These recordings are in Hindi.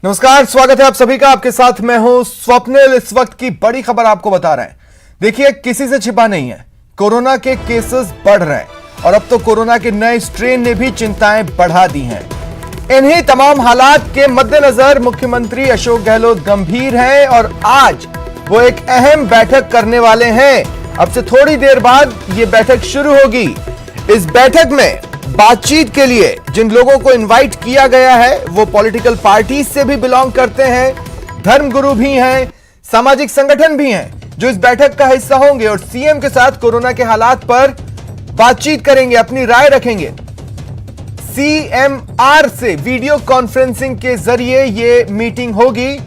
नमस्कार, स्वागत है आप सभी का। आपके साथ मैं हूं स्वप्निल। इस वक्त की बड़ी खबर आपको बता रहे हैं। देखिए, किसी से छिपा नहीं है, कोरोना के केसेस बढ़ रहे हैं और अब तो कोरोना के नए स्ट्रेन ने भी चिंताएं बढ़ा दी हैं। इन्हीं तमाम हालात के मद्देनजर मुख्यमंत्री अशोक गहलोत गंभीर हैं और आज वो एक अहम बैठक करने वाले हैं। अब से थोड़ी देर बाद ये बैठक शुरू होगी। इस बैठक में बातचीत के लिए जिन लोगों को इनवाइट किया गया है वो पॉलिटिकल पार्टी से भी बिलोंग करते हैं, धर्मगुरु भी हैं, सामाजिक संगठन भी हैं जो इस बैठक का हिस्सा होंगे और सीएम के साथ कोरोना के हालात पर बातचीत करेंगे, अपनी राय रखेंगे। सीएमआर से वीडियो कॉन्फ्रेंसिंग के जरिए ये मीटिंग होगी।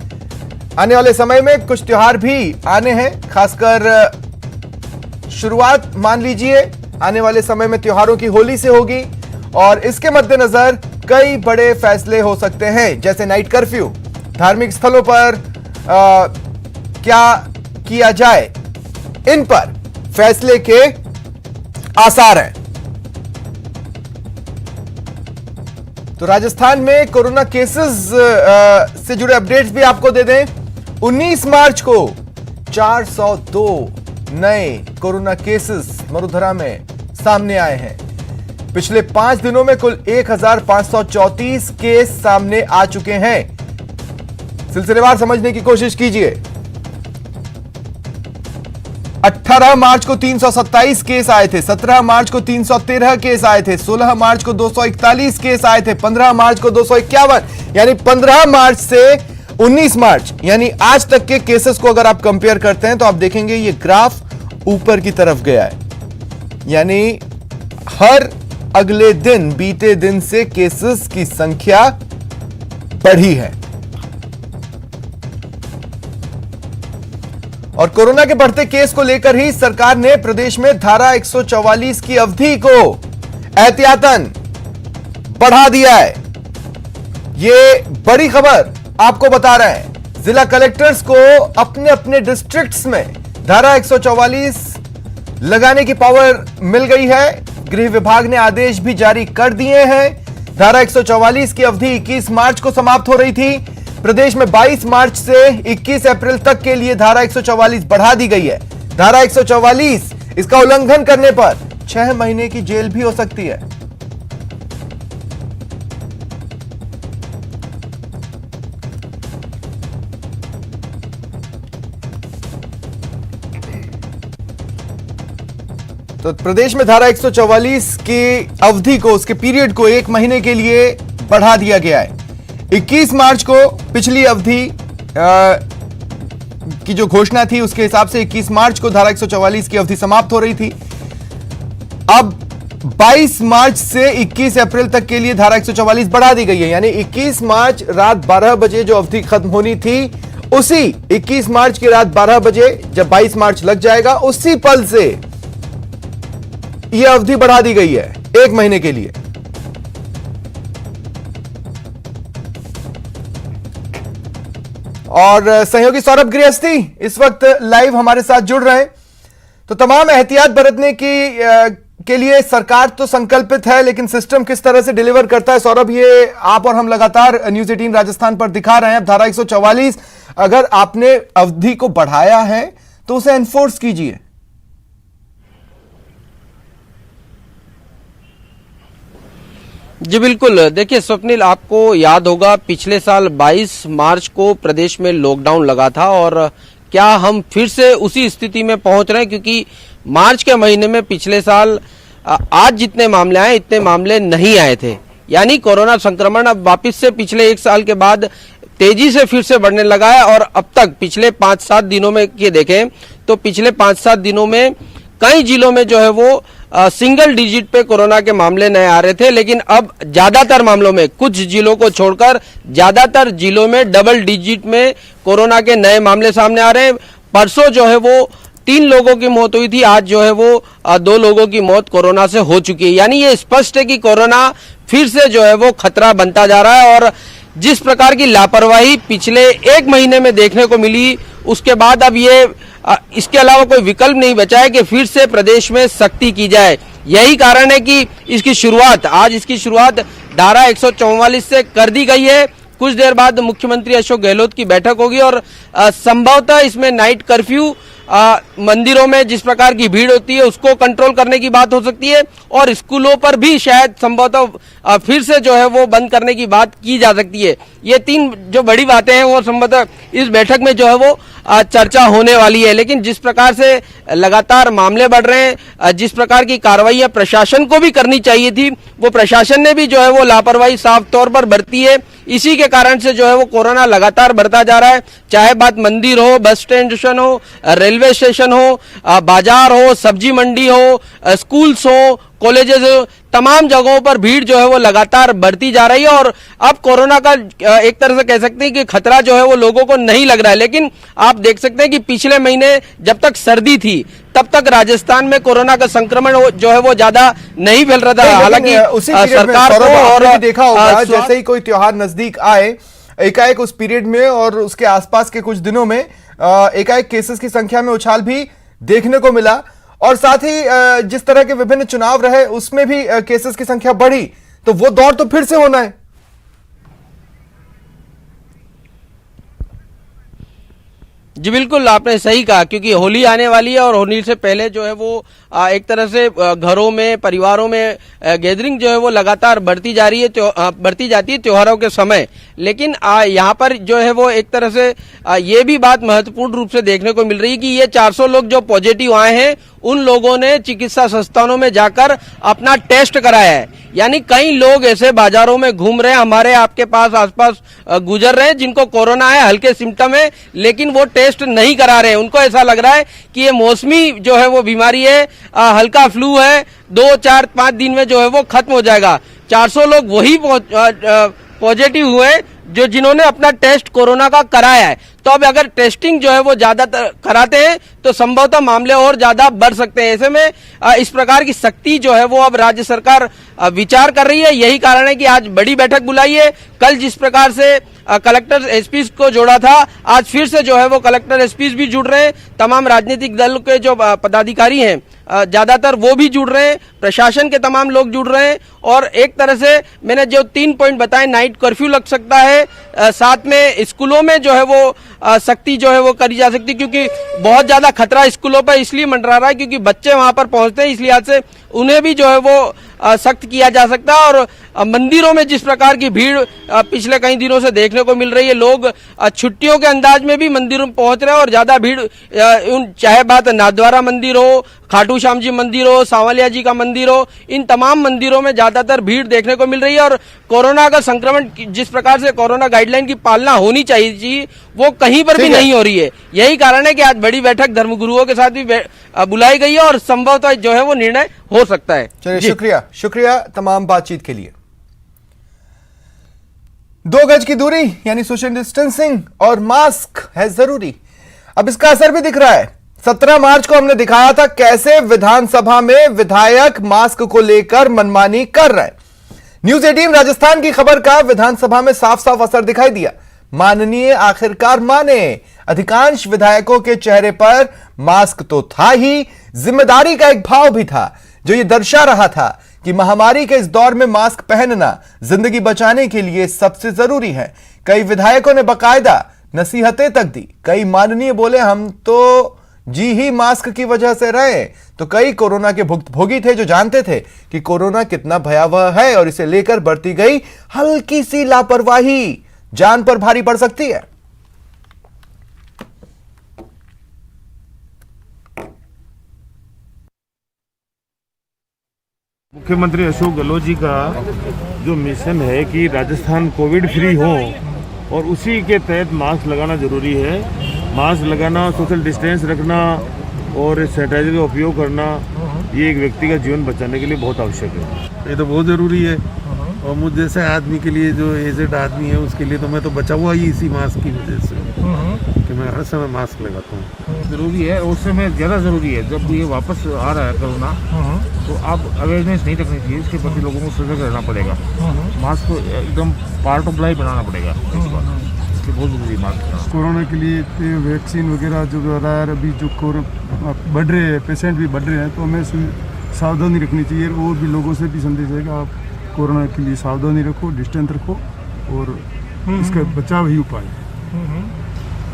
आने वाले समय में कुछ त्योहार भी आने हैं, खासकर शुरुआत मान लीजिए आने वाले समय में त्योहारों की होली से होगी और इसके मद्देनजर कई बड़े फैसले हो सकते हैं, जैसे नाइट कर्फ्यू, धार्मिक स्थलों पर क्या किया जाए, इन पर फैसले के आसार हैं। तो राजस्थान में कोरोना केसेस से जुड़े अपडेट्स भी आपको दे दें। 19 मार्च को 402 नए कोरोना केसेस मरुधरा में सामने आए हैं। पिछले 5 दिनों में कुल 1534 केस सामने आ चुके हैं। सिलसिलेवार समझने की कोशिश कीजिए। 18 मार्च को 327 केस आए थे, 17 मार्च को 313 केस आए थे, 16 मार्च को 241 केस आए थे, 15 मार्च को 251, यानी 15 मार्च से 19 मार्च यानी आज तक के केसेस को अगर आप कंपेयर करते हैं तो आप देखेंगे ये ग्राफ ऊपर की तरफ गया है, यानी हर अगले दिन, बीते दिन से केसेस की संख्या बढ़ी है। और कोरोना के बढ़ते केस को लेकर ही सरकार ने प्रदेश में धारा 144 की अवधि को एहतियातन बढ़ा दिया है। ये बड़ी खबर आपको बता रहे हैं। जिला कलेक्टर्स को अपने अपने डिस्ट्रिक्ट्स में धारा 144 लगाने की पावर मिल गई है। गृह विभाग ने आदेश भी जारी कर दिए हैं। धारा 144 की अवधि 21 मार्च को समाप्त हो रही थी। प्रदेश में 22 मार्च से 21 अप्रैल तक के लिए धारा 144 बढ़ा दी गई है। धारा 144 इसका उल्लंघन करने पर 6 महीने की जेल भी हो सकती है। तो प्रदेश में धारा 144 की अवधि को, उसके पीरियड को 1 महीने के लिए बढ़ा दिया गया है। 21 मार्च को पिछली अवधि की जो घोषणा थी उसके हिसाब से 21 मार्च को धारा 144 की अवधि समाप्त हो रही थी। अब 22 मार्च से 21 अप्रैल तक के लिए धारा 144 बढ़ा दी गई है, यानी 21 मार्च रात 12 बजे जो अवधि खत्म होनी थी, उसी 21 मार्च की रात 12 बजे जब 22 मार्च लग जाएगा, उसी पल से यह अवधि बढ़ा दी गई है 1 महीने के लिए। और सहयोगी सौरभ गृहस्थी इस वक्त लाइव हमारे साथ जुड़ रहे हैं। तो तमाम एहतियात बरतने के लिए सरकार तो संकल्पित है, लेकिन सिस्टम किस तरह से डिलीवर करता है, सौरभ, ये आप और हम लगातार न्यूज़ 18 राजस्थान पर दिखा रहे हैं। अब धारा 144 अगर आपने अवधि को बढ़ाया है तो उसे एनफोर्स कीजिए। जी बिल्कुल। देखिए स्वप्निल, आपको याद होगा पिछले साल 22 मार्च को प्रदेश में लॉकडाउन लगा था और क्या हम फिर से उसी स्थिति में पहुंच रहे हैं, क्योंकि मार्च के महीने में पिछले साल आज जितने मामले आए इतने मामले नहीं आए थे, यानी कोरोना संक्रमण अब वापस से पिछले 1 साल के बाद तेजी से फिर से बढ़ने लगा है। और अब तक पिछले 5-7 दिनों में ये देखें तो पिछले 5-7 दिनों में कई जिलों में जो है वो सिंगल डिजिट पे कोरोना के मामले नए आ रहे थे, लेकिन अब ज्यादातर मामलों में, कुछ जिलों को छोड़कर ज्यादातर जिलों में डबल डिजिट में कोरोना के नए मामले सामने आ रहे हैं। परसों जो है वो 3 लोगों की मौत हुई थी, आज जो है वो 2 लोगों की मौत कोरोना से हो चुकी है। यानी ये स्पष्ट है कि कोरोना फिर से जो है वो खतरा बनता जा रहा है और जिस प्रकार की लापरवाही पिछले 1 महीने में देखने को मिली, उसके बाद अब ये इसके अलावा कोई विकल्प नहीं बचा है कि फिर से प्रदेश में सख्ती की जाए। यही कारण है कि इसकी शुरुआत, आज इसकी शुरुआत धारा 144 से कर दी गई है। कुछ देर बाद मुख्यमंत्री अशोक गहलोत की बैठक होगी और संभवतः इसमें नाइट कर्फ्यू, मंदिरों में जिस प्रकार की भीड़ होती है उसको कंट्रोल करने की बात हो सकती है और स्कूलों पर भी शायद संभवतः फिर से जो है वो बंद करने की बात की जा सकती है। ये तीन जो बड़ी बातें हैं वो संभवतः इस बैठक में जो है वो चर्चा होने वाली है। लेकिन जिस प्रकार से लगातार मामले बढ़ रहे हैं, जिस प्रकार की कार्रवाइयां प्रशासन को भी करनी चाहिए थी, वो प्रशासन ने भी जो है वो लापरवाही साफ तौर पर बरती है। इसी के कारण से जो है वो कोरोना लगातार बढ़ता जा रहा है। चाहे बात मंदिर हो, बस स्टेशन हो, रेलवे स्टेशन हो, बाजार हो, सब्जी मंडी हो, स्कूल्स हो, कॉलेजेस हो, तमाम जगहों पर भीड़ जो है वो लगातार बढ़ती जा रही है और अब कोरोना का एक तरह से कह सकते हैं कि खतरा जो है वो लोगों को नहीं लग रहा है। लेकिन आप देख सकते हैं कि पिछले महीने जब तक सर्दी थी तब तक राजस्थान में कोरोना का संक्रमण जो है वो ज्यादा नहीं फैल रहा था। हालांकि उसी सरकार को और देखा होगा जैसे ही कोई त्योहार नजदीक आए, एकाएक उस पीरियड में और उसके आसपास के कुछ दिनों में एकाएक केसेस की संख्या में उछाल भी देखने को मिला और साथ ही जिस तरह के विभिन्न चुनाव रहे उसमें भी केसेस की संख्या बढ़ी, तो वो दौर तो फिर से होना है। जी बिल्कुल, आपने सही कहा, क्योंकि होली आने वाली है और होली से पहले जो है वो एक तरह से घरों में, परिवारों में गैदरिंग जो है वो लगातार बढ़ती जा रही है, बढ़ती जाती है त्योहारों के समय। लेकिन यहाँ पर जो है वो एक तरह से ये भी बात महत्वपूर्ण रूप से देखने को मिल रही है कि ये 400 लोग जो पॉजिटिव आए हैं उन लोगों ने चिकित्सा संस्थानों में जाकर अपना टेस्ट कराया है। यानी कई लोग ऐसे बाजारों में घूम रहे हैं, हमारे आपके पास आसपास गुजर रहे हैं जिनको कोरोना है, हल्के सिम्टम है, लेकिन वो टेस्ट नहीं करा रहे हैं। उनको ऐसा लग रहा है कि ये मौसमी जो है वो बीमारी है, हल्का फ्लू है, 2, 4, 5 दिन में जो है वो खत्म हो जाएगा। 400 लोग वही पॉजिटिव हुए जो जिन्होंने अपना टेस्ट कोरोना का कराया है। तो अब अगर टेस्टिंग जो है वो ज्यादा कराते हैं तो संभवतः मामले और ज्यादा बढ़ सकते हैं। ऐसे में इस प्रकार की सख्ती जो है वो अब राज्य सरकार विचार कर रही है। यही कारण है कि आज बड़ी बैठक बुलाई है। कल जिस प्रकार से कलेक्टर एसपी को जोड़ा था, आज फिर से जो है वो कलेक्टर एसपी भी जुड़ रहे हैं। तमाम राजनीतिक दल के जो पदाधिकारी हैं ज्यादातर वो भी जुड़ रहे हैं, प्रशासन के तमाम लोग जुड़ रहे हैं और एक तरह से मैंने जो 3 पॉइंट बताए, नाइट कर्फ्यू लग सकता है, साथ में स्कूलों में जो है वो सख्ती जो है वो करी जा सकती है, क्योंकि बहुत ज्यादा खतरा स्कूलों पर इसलिए मंडरा रहा है क्योंकि बच्चे वहां पर पहुंचते हैं, इसलिए आज से उन्हें भी जो है वो सख्त किया जा सकता है। और मंदिरों में जिस प्रकार की भीड़ पिछले कई दिनों से देखने को मिल रही है, लोग छुट्टियों के अंदाज में भी मंदिरों में पहुंच रहे हैं और ज्यादा भीड़, चाहे बात नाथद्वारा मंदिर हो, खाटू श्याम जी मंदिर हो, सांवलिया जी का मंदिर हो, इन तमाम मंदिरों में ज्यादातर भीड़ देखने को मिल रही है। और कोरोना का संक्रमण, जिस प्रकार से कोरोना गाइडलाइन की पालना होनी चाहिए वो कहीं पर भी नहीं हो रही है। यही कारण है कि आज बड़ी बैठक धर्मगुरुओं के साथ भी बुलाई गई है और संभवतः जो है वो निर्णय हो सकता है। चलिए, शुक्रिया तमाम बातचीत के लिए। 2 गज की दूरी यानी सोशल डिस्टेंसिंग और मास्क है जरूरी। अब इसका असर भी दिख रहा है। 17 मार्च को हमने दिखाया था कैसे विधानसभा में विधायक मास्क को लेकर मनमानी कर रहे हैं। न्यूज 18 राजस्थान की खबर का विधानसभा में साफ साफ असर दिखाई दिया। माननीय आखिरकार माने, अधिकांश विधायकों के चेहरे पर मास्क तो था ही, जिम्मेदारी का एक भाव भी था जो ये दर्शा रहा था कि महामारी के इस दौर में मास्क पहनना जिंदगी बचाने के लिए सबसे जरूरी है। कई विधायकों ने बकायदा नसीहतें तक दी। कई माननीय बोले हम तो जी ही मास्क की वजह से रहे, तो कई कोरोना के भुक्तभोगी थे जो जानते थे कि कोरोना कितना भयावह है और इसे लेकर बरती गई हल्की सी लापरवाही जान पर भारी पड़ सकती है। मुख्यमंत्री अशोक गहलोत जी का जो मिशन है कि राजस्थान कोविड फ्री हो और उसी के तहत मास्क लगाना जरूरी है। मास्क लगाना, सोशल डिस्टेंस रखना और सैनिटाइजर का उपयोग करना, ये एक व्यक्ति का जीवन बचाने के लिए बहुत आवश्यक है। ये तो बहुत ज़रूरी है और मुझ जैसे आदमी के लिए, जो एजेड आदमी है उसके लिए तो मैं तो बचा हुआ ही इसी मास्क की वजह से कि मैं हर समय मास्क लगाता हूँ। ज़रूरी है, उस समय ज़्यादा ज़रूरी है। जब ये वापस आ रहा है कोरोना तो अब अवेयरनेस नहीं रखनी चाहिए, इसके प्रति लोगों को सजग रहना पड़ेगा। मास्क को एकदम पार्ट ऑफ लाइफ बनाना पड़ेगा इस बार, इसलिए बहुत ज़रूरी है मास्क। कोरोना के लिए वैक्सीन वगैरह जो आ रहा है, अभी जो बढ़ रहे हैं, पेशेंट भी बढ़ रहे हैं, तो हमें सावधानी रखनी चाहिए। और भी लोगों से भी संदेश है कि आप कोरोना के लिए सावधानी रखो, डिस्टेंस रखो और इसका बचाव ही उपाय है।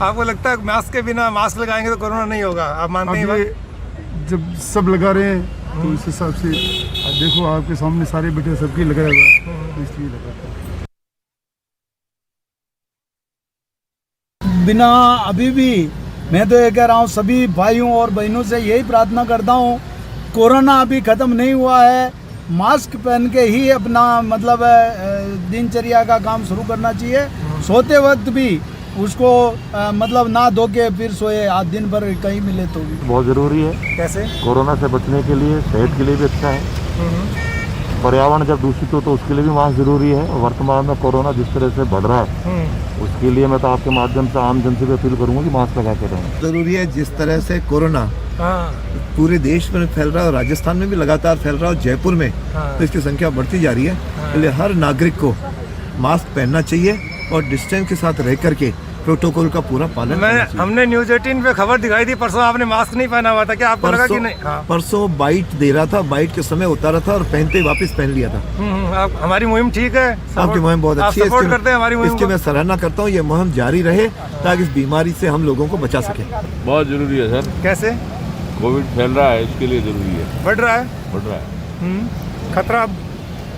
आपको लगता है मास्क के बिना मास्क लगाएंगे तो कोरोना नहीं होगा, आप मानते हैं अब ये ये जब सब लगा रहे हैं तो इस हिसाब से देखो आपके सामने सारे बेटे सबकी लगाया हुआ है, तो इसलिए लगा। बिना अभी भी मैं तो ये कह रहा हूँ सभी भाइयों और बहनों से यही प्रार्थना करता हूँ, कोरोना अभी ख़त्म नहीं हुआ है, मास्क पहन के ही अपना मतलब दिनचर्या का काम शुरू करना चाहिए। सोते वक्त भी उसको मतलब ना धो के फिर सोए, आज दिन भर कहीं मिले तो भी। बहुत ज़रूरी है। कैसे? कोरोना से बचने के लिए, सेहत के लिए भी अच्छा है। पर्यावरण जब दूषित हो तो उसके लिए भी मास्क जरूरी है। और वर्तमान में कोरोना जिस तरह से बढ़ रहा है उसके लिए मैं तो आपके माध्यम से आम जन से भी अपील करूंगा कि मास्क लगा के रहें। जरूरी है। जिस तरह से कोरोना पूरे देश में फैल रहा है और राजस्थान में भी लगातार फैल रहा है और जयपुर में तो इसकी संख्या बढ़ती जा रही है, इसलिए हर नागरिक को मास्क पहनना चाहिए और डिस्टेंस के साथ रह करके प्रोटोकॉल का पूरा पालन करना चाहिए। हमने न्यूज 18 पे खबर दिखाई थी परसों, आपने मास्क नहीं पहना हुआ था, क्या आपको लगा कि नहीं? परसों बाइट दे रहा था, बाइट के समय उतारा था और पहनते ही वापस पहन लिया था। आप हमारी मुहिम ठीक है, आपकी मुहिम बहुत अच्छी है, सपोर्ट करते हैं हमारी मुहिम इसकी मैं सराहना करता हूँ। ये मुहिम जारी रहे ताकि इस बीमारी से हम लोगों को बचा सके। बहुत जरूरी है सर। कैसे? कोविड फैल रहा है, इसके लिए जरूरी है। बढ़ रहा है खतरा,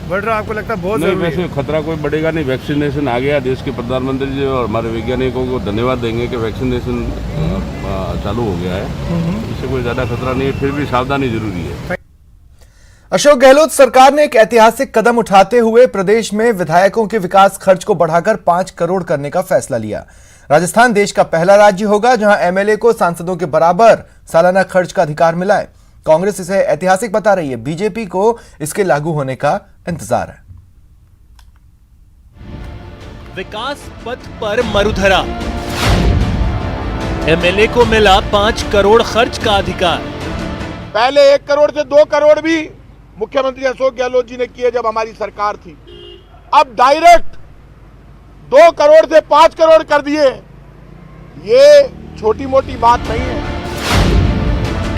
बढ़ रहा है, आपको लगता है बहुत नहीं? जरूरी है? वैसे खतरा कोई बढ़ेगा नहीं, वैक्सीनेशन आ गया। देश के प्रधानमंत्री जी और हमारे वैज्ञानिकों को धन्यवाद देंगे कि वैक्सीनेशन चालू हो गया है, इससे कोई ज्यादा खतरा नहीं है, फिर भी सावधानी जरूरी है। अशोक गहलोत सरकार ने एक ऐतिहासिक कदम उठाते हुए प्रदेश में विधायकों के विकास खर्च को बढ़ाकर 5 करोड़ करने का फैसला लिया। राजस्थान देश का पहला राज्य होगा जहां एमएलए को सांसदों के बराबर सालाना खर्च का अधिकार मिला है। कांग्रेस इसे ऐतिहासिक बता रही है, बीजेपी को इसके लागू होने का इंतजार है। विकास पथ पर मरुधरा, एमएलए को मिला 5 करोड़ खर्च का अधिकार। पहले 1 करोड़ से 2 करोड़ भी मुख्यमंत्री अशोक गहलोत जी ने किए जब हमारी सरकार थी। अब डायरेक्ट 2 करोड़ से 5 करोड़ कर दिए, ये छोटी मोटी बात नहीं है।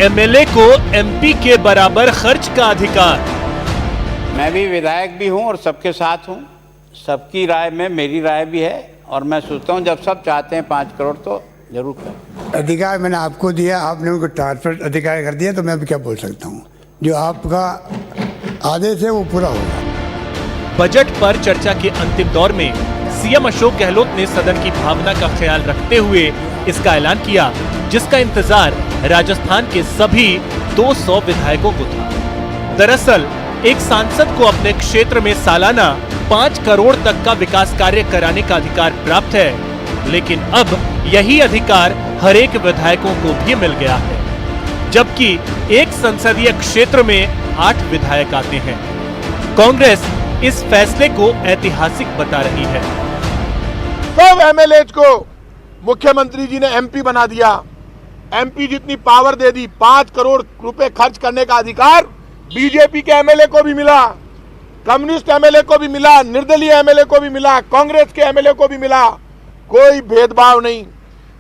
एमएलए को एमपी के बराबर खर्च का अधिकार। मैं भी विधायक भी हूं और सबके साथ हूं, सबकी राय में मेरी राय भी है और मैं सोचता हूं जब सब चाहते हैं 5 करोड़ तो जरूर करें। अधिकार मैंने आपको दिया, आपने उनको ट्रांसफर अधिकार कर दिया, तो मैं अभी क्या बोल सकता हूँ। जो आपका आदेश है वो पूरा होगा। बजट पर चर्चा के अंतिम दौर में सीएम अशोक गहलोत ने सदन की भावना का ख्याल रखते हुए इसका ऐलान किया, जिसका इंतजार राजस्थान के सभी 200 विधायकों को था। दरअसल एक सांसद को अपने क्षेत्र में सालाना 5 करोड़ तक का विकास कार्य कराने का अधिकार प्राप्त है, लेकिन अब यही अधिकार हर एक विधायकों को भी मिल गया है, जबकि एक संसदीय क्षेत्र में 8 विधायक आते हैं। कांग्रेस इस फैसले को ऐतिहासिक बता रही है। सब एमएलए को मुख्यमंत्री जी ने एमपी बना दिया, एमपी जितनी पावर दे दी। 5 करोड़ रुपए खर्च करने का अधिकार बीजेपी के एमएलए को भी मिला, कम्युनिस्ट एमएलए को भी मिला, निर्दलीय एमएलए को भी मिला, कांग्रेस के एमएलए को भी मिला, कोई भेदभाव नहीं।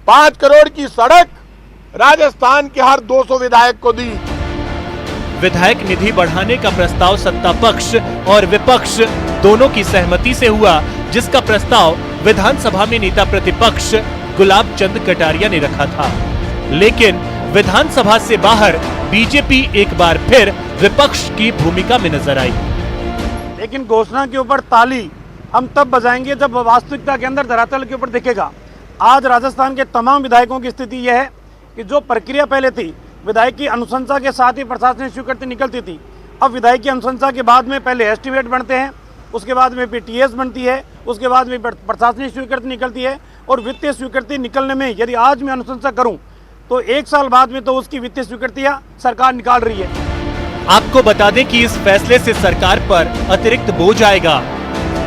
5 करोड़ की सड़क राजस्थान के हर 200 विधायक को दी। विधायक निधि बढ़ाने का प्रस्ताव सत्ता पक्ष और विपक्ष दोनों की सहमति से हुआ, जिसका प्रस्ताव विधानसभा में नेता प्रतिपक्ष गुलाब चंद कटारिया ने रखा था। लेकिन विधानसभा से बाहर बीजेपी एक बार फिर विपक्ष की भूमिका में नजर आई। लेकिन घोषणा के ऊपर ताली हम तब बजाएंगे जब वास्तविकता के अंदर धरातल के ऊपर दिखेगा। आज राजस्थान के तमाम विधायकों की स्थिति यह है कि जो प्रक्रिया पहले थी, विधायक की अनुशंसा के साथ ही प्रशासनिक स्वीकृति निकलती थी, अब विधायक की अनुशंसा के बाद में पहले एस्टिमेट बनते हैं, उसके बाद में टीएस बनती है, उसके बाद में प्रशासनिक स्वीकृति निकलती है और वित्तीय स्वीकृति निकलने में यदि आज मैं अनुशंसा करूं तो 1 साल बाद में तो उसकी वित्तीय स्वीकृतियां सरकार निकाल रही है। आपको बता दें कि इस फैसले से सरकार पर अतिरिक्त बोझ आएगा।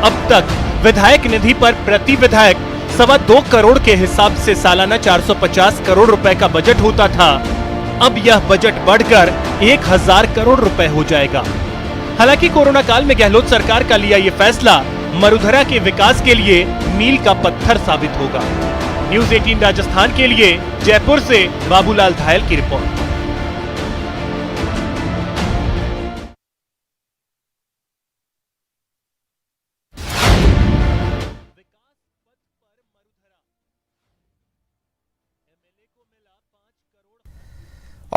अब तक विधायक निधि पर प्रति विधायक 2.25 करोड़ के हिसाब से सालाना 450 करोड़ रुपए का बजट होता था। अब यह बजट बढ़कर 1000 करोड़ रुपए हो जाएगा। हालांकि कोरोना काल में गहलोत सरकार का लिया यह फैसला मरुधरा के विकास के लिए मील का पत्थर साबित होगा। न्यूज 18 राजस्थान के लिए जयपुर से बाबूलाल धायल की रिपोर्ट।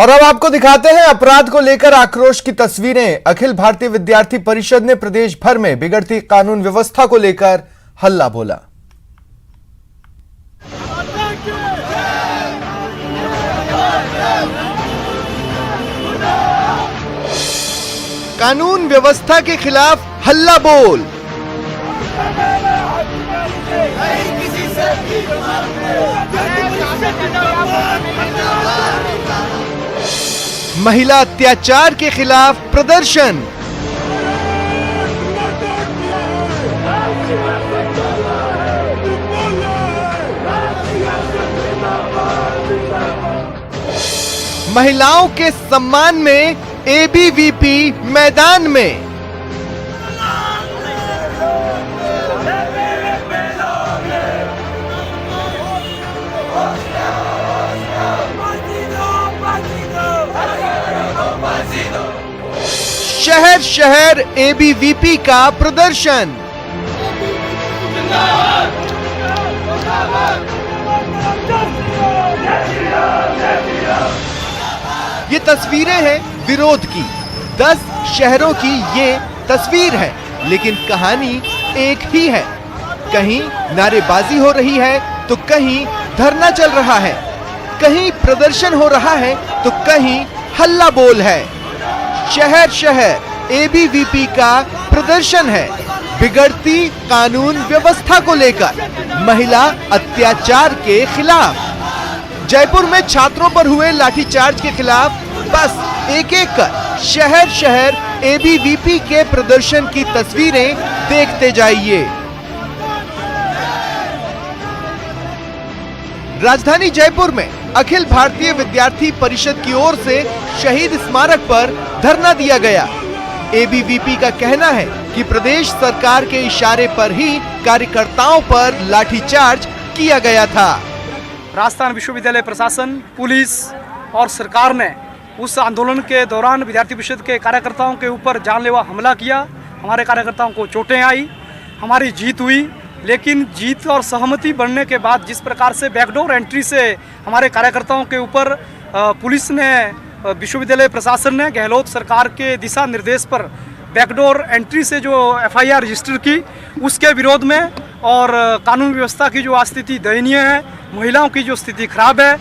और अब आपको दिखाते हैं अपराध को लेकर आक्रोश की तस्वीरें। अखिल भारतीय विद्यार्थी परिषद ने प्रदेश भर में बिगड़ती कानून व्यवस्था को लेकर हल्ला बोला। कानून व्यवस्था के खिलाफ हल्ला बोल। महिला अत्याचार के खिलाफ प्रदर्शन। महिलाओं के सम्मान में एबीवीपी मैदान में। शहर शहर एबीवीपी का प्रदर्शन। ये तस्वीरें हैं विरोध की। 10 शहरों की ये तस्वीर है, लेकिन कहानी एक ही है। कहीं नारेबाजी हो रही है तो कहीं धरना चल रहा है, कहीं प्रदर्शन हो रहा है तो कहीं हल्ला बोल है। शहर शहर एबीवीपी का प्रदर्शन है बिगड़ती कानून व्यवस्था को लेकर, महिला अत्याचार के खिलाफ। जयपुर में छात्रों पर हुए लाठीचार्ज के खिलाफ बस एक एक कर शहर शहर एबीवीपी के प्रदर्शन की तस्वीरें देखते जाइए। राजधानी जयपुर में अखिल भारतीय विद्यार्थी परिषद की ओर से शहीद स्मारक पर धरना दिया गया। एबीवीपी का कहना है कि प्रदेश सरकार के इशारे पर ही कार्यकर्ताओं पर लाठीचार्ज किया गया था। राजस्थान विश्वविद्यालय प्रशासन, पुलिस और सरकार ने उस आंदोलन के दौरान विद्यार्थी परिषद के कार्यकर्ताओं के ऊपर जानलेवा हमला किया। हमारे कार्यकर्ताओं को चोटें आई, हमारी जीत हुई, लेकिन जीत और सहमति बनने के बाद जिस प्रकार से बैकडोर एंट्री से हमारे कार्यकर्ताओं के ऊपर पुलिस ने, विश्वविद्यालय प्रशासन ने गहलोत सरकार के दिशा निर्देश पर बैकडोर एंट्री से जो एफआईआर रजिस्टर की, उसके विरोध में और कानून व्यवस्था की जो स्थिति दयनीय है, महिलाओं की जो स्थिति खराब है।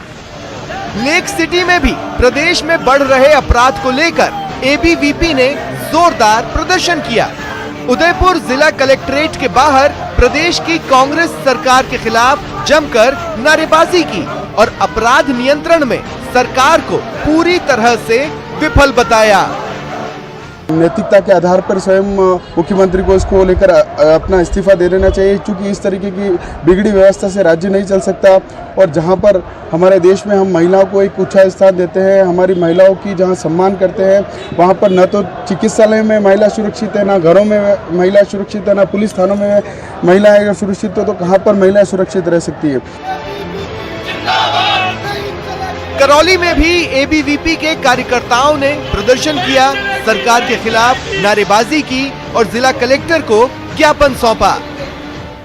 लेक सिटी में भी प्रदेश में बढ़ रहे अपराध को लेकर एबीवीपी ने जोरदार प्रदर्शन किया। उदयपुर जिला कलेक्ट्रेट के बाहर प्रदेश की कांग्रेस सरकार के खिलाफ जमकर नारेबाजी की और अपराध नियंत्रण में सरकार को पूरी तरह से विफल बताया। नैतिकता के आधार पर स्वयं मुख्यमंत्री को इसको लेकर अपना इस्तीफा दे देना चाहिए, क्योंकि इस तरीके की बिगड़ी व्यवस्था से राज्य नहीं चल सकता। और जहां पर हमारे देश में हम महिलाओं को एक ऊंचा स्थान देते हैं, हमारी महिलाओं की जहां सम्मान करते हैं, वहां पर न तो चिकित्सालय में महिला सुरक्षित है, ना घरों में महिला सुरक्षित है, ना पुलिस थानों में महिलाएं सुरक्षित हो, तो कहाँ पर महिलाएं सुरक्षित रह सकती है। करौली में भी एबीवीपी के कार्यकर्ताओं ने प्रदर्शन किया, सरकार के खिलाफ नारेबाजी की और जिला कलेक्टर को ज्ञापन सौंपा।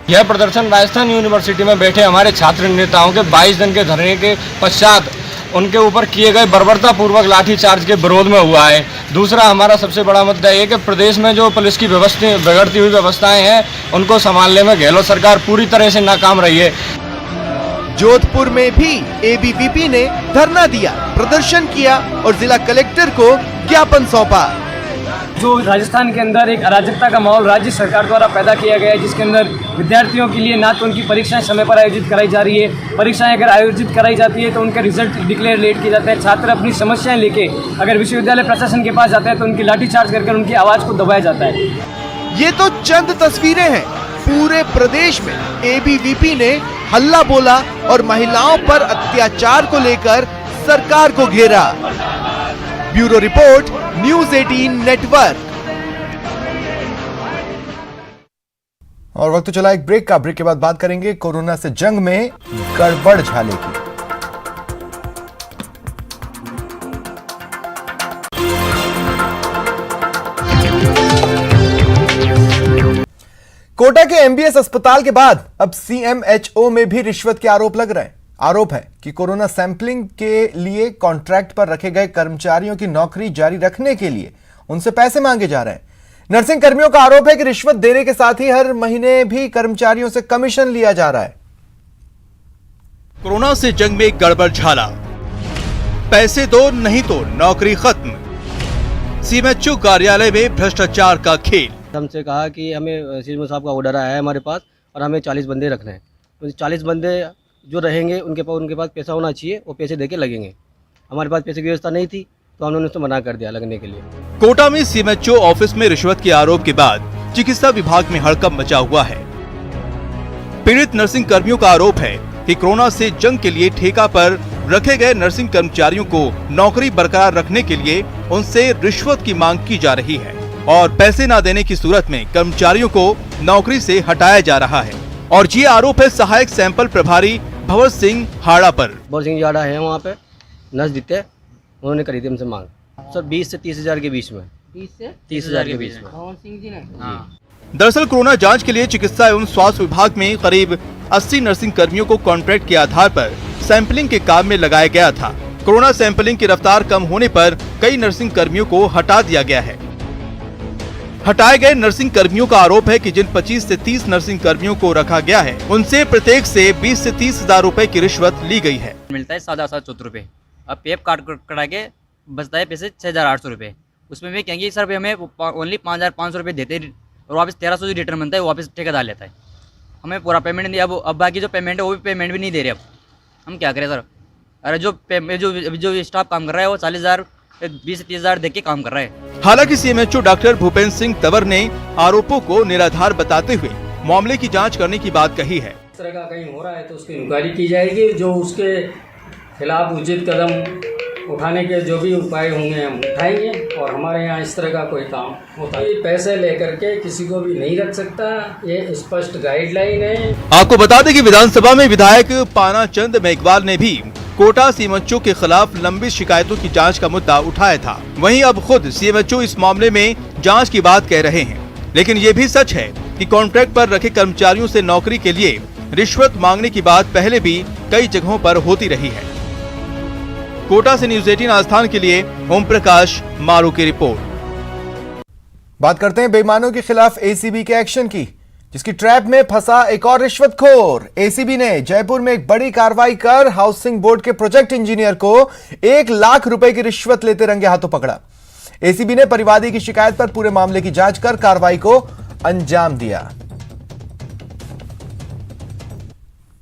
यह प्रदर्शन राजस्थान यूनिवर्सिटी में बैठे हमारे छात्र नेताओं के 22 दिन के धरने के पश्चात उनके ऊपर किए गए बर्बरतापूर्वक लाठीचार्ज के विरोध में हुआ है। दूसरा हमारा सबसे बड़ा मुद्दा ये कि प्रदेश में जो पुलिस की व्यवस्था बिगड़ती हुई व्यवस्थाएं हैं, उनको संभालने में गहलोत सरकार पूरी तरह से नाकाम रही है। जोधपुर में भी एबीवीपी ने धरना दिया, प्रदर्शन किया और जिला कलेक्टर को ज्ञापन सौंपा। जो राजस्थान के अंदर एक अराजकता का माहौल राज्य सरकार द्वारा पैदा किया गया है, जिसके अंदर विद्यार्थियों के लिए ना तो उनकी परीक्षाएं समय पर आयोजित कराई जा रही है, परीक्षाएं अगर आयोजित कराई जाती है तो उनका रिजल्ट डिक्लेयर लेट किया जाता है, छात्र अपनी समस्याएं लेके अगर विश्वविद्यालय प्रशासन के पास जाते हैं तो उनकी लाठीचार्ज करके उनकी आवाज़ को दबाया जाता है। ये तो चंद तस्वीरें हैं, पूरे प्रदेश में एबीवीपी ने हल्ला बोला और महिलाओं पर अत्याचार को लेकर सरकार को घेरा। Bureau report, news 18 network. और वक्त तो चला एक ब्रेक का। ब्रेक के बाद बात करेंगे कोरोना से जंग में गड़बड़ झाले की। कोटा के एमबीएस अस्पताल के बाद अब सीएमएचओ में भी रिश्वत के आरोप लग रहे हैं। आरोप है कि कोरोना सैंपलिंग के लिए कॉन्ट्रैक्ट पर रखे गए कर्मचारियों की नौकरी जारी रखने के लिए उनसे पैसे मांगे जा रहे हैं। नर्सिंग कर्मियों का आरोप है कि रिश्वत देने के साथ ही हर महीने भी कर्मचारियों से कमीशन लिया जा रहा है। कोरोना से जंग में गड़बड़ झाला, पैसे दो नहीं तो नौकरी खत्म। सीएमएचओ कार्यालय में भ्रष्टाचार का खेल। हमसे कहा कि हमें सीएमओ साहब का ऑर्डर आया है हमारे पास और हमें 40 बंदे रखने हैं, तो 40 बंदे जो रहेंगे उनके पास पैसा होना चाहिए, वो पैसे देके लगेंगे। हमारे पास पैसे की व्यवस्था नहीं थी तो हमने उसको मना कर दिया लगने के लिए। कोटा में सीएमएचओ ऑफिस में रिश्वत के आरोप के बाद चिकित्सा विभाग में हड़कंप मचा हुआ है। पीड़ित नर्सिंग कर्मियों का आरोप है कि कोरोना से जंग के लिए ठेका पर रखे गए नर्सिंग कर्मचारियों को नौकरी बरकरार रखने के लिए उनसे रिश्वत की मांग की जा रही है और पैसे न देने की सूरत में कर्मचारियों को नौकरी से हटाया जा रहा है। और ये आरोप है सहायक सैंपल प्रभारी भवर सिंह हाड़ा पर। भवर सिंह हाड़ा है वहाँ पे नर्स दिखते, उन्होंने करी थी हमसे मांग सर 20 से 30 हजार के बीच में। 20 से 30 हजार के बीच में। भवर सिंह जी ने दरअसल कोरोना जांच के लिए चिकित्सा एवं स्वास्थ्य विभाग में करीब 80 नर्सिंग कर्मियों को कॉन्ट्रैक्ट के आधार पर सैंपलिंग के काम में लगाया गया था। कोरोना सैंपलिंग की रफ्तार कम होने पर कई नर्सिंग कर्मियों को हटा दिया गया है। हटाए गए नर्सिंग कर्मियों का आरोप है कि जिन 25 से 30 नर्सिंग कर्मियों को रखा गया है उनसे प्रत्येक से 20 से 30 हजार रूपए की रिश्वत ली गई है। मिलता है 7,714 रुपए, अब पेप काट कटा के बचता है पैसे 6,800 रुपए। उसमें भी कहेंगे सर हमें ओनली 5,500 रुपए देते और वापस 1,300 रिटर्न बनता है, वापस ठेकेदार लेता है। हमें पूरा पेमेंट नहीं, अब बाकी जो पेमेंट है वो भी पेमेंट भी नहीं दे रहे। अब हम क्या करें सर? अरे जो स्टाफ काम कर रहा है वो 40,000 20 से 30 हजार देके काम कर रहा है। हालांकि सीएमएचओ डॉक्टर भूपेंद्र सिंह तंवर ने आरोपों को निराधार बताते हुए मामले की जांच करने की बात कही है। इस तरह का कहीं हो रहा है तो उसकी इंक्वायरी की जाएगी, जो उसके खिलाफ उचित कदम उठाने के जो भी उपाय होंगे हम उठाएंगे। और हमारे यहाँ इस तरह का कोई काम होता है पैसे लेकर के किसी को भी नहीं रख सकता, ये स्पष्ट गाइडलाइन है। आपको बता दें कि विधानसभा में विधायक पानाचंद मेघवाल ने भी कोटा सीएमएचओ के खिलाफ लंबित शिकायतों की जांच का मुद्दा उठाया था। वहीं अब खुद सीएमएचओ इस मामले में जांच की बात कह रहे हैं। लेकिन ये भी सच है कि कॉन्ट्रैक्ट पर रखे कर्मचारियों से नौकरी के लिए रिश्वत मांगने की बात पहले भी कई जगहों पर होती रही है। कोटा से न्यूज़ 18 आस्थान के लिए ओम प्रकाश मारू की रिपोर्ट। बात करते हैं बेईमानों के खिलाफ एसीबी के एक्शन की, जिसकी ट्रैप में फंसा एक और रिश्वतखोर। एसीबी ने जयपुर में एक बड़ी कार्रवाई कर हाउसिंग बोर्ड के प्रोजेक्ट इंजीनियर को 1 लाख रुपए की रिश्वत लेते रंगे हाथों पकड़ा। एसीबी ने परिवादी की शिकायत पर पूरे मामले की जांच कर कार्रवाई को अंजाम दिया।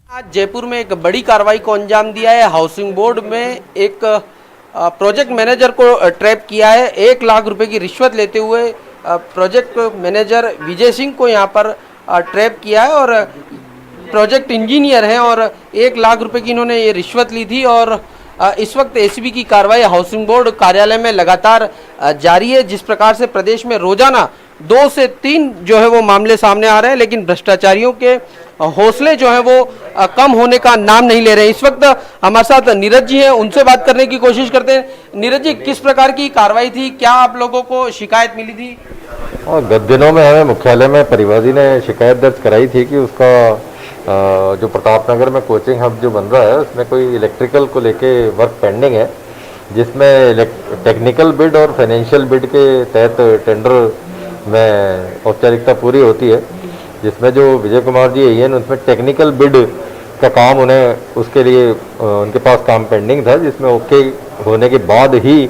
आज जयपुर में एक बड़ी कार्रवाई को अंजाम दिया है। हाउसिंग बोर्ड में एक प्रोजेक्ट मैनेजर को ट्रैप किया है। 1 लाख रुपए की रिश्वत लेते हुए प्रोजेक्ट मैनेजर विजय सिंह को यहां पर ट्रैप किया है और प्रोजेक्ट इंजीनियर हैं और 1 लाख रुपए की इन्होंने ये रिश्वत ली थी। और इस वक्त एसीबी की कार्रवाई हाउसिंग बोर्ड कार्यालय में लगातार जारी है। जिस प्रकार से प्रदेश में रोजाना 2 से 3 जो है वो मामले सामने आ रहे हैं, लेकिन भ्रष्टाचारियों के हौसले जो है वो कम होने का नाम नहीं ले रहे हैं। इस वक्त हमारे साथ नीरज जी हैं, उनसे बात करने की कोशिश करते हैं। नीरज जी, किस प्रकार की कार्रवाई थी, क्या आप लोगों को शिकायत मिली थी? और गत दिनों में हमें मुख्यालय में परिवादी ने शिकायत दर्ज कराई थी कि उसका जो प्रतापनगर में कोचिंग हब जो बन रहा है उसमें कोई इलेक्ट्रिकल को लेके वर्क पेंडिंग है, जिसमें टेक्निकल बिड और फाइनेंशियल बिड के तहत टेंडर में औपचारिकता पूरी होती है, जिसमें जो विजय कुमार जी एएन उसमें टेक्निकल बिड का काम उन्हें उसके लिए उनके पास काम पेंडिंग था, जिसमें ओके होने के बाद ही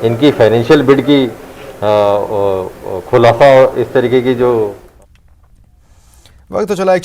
इनकी फाइनेंशियल बिड की खुलासा इस तरीके की जो वक्त तो चला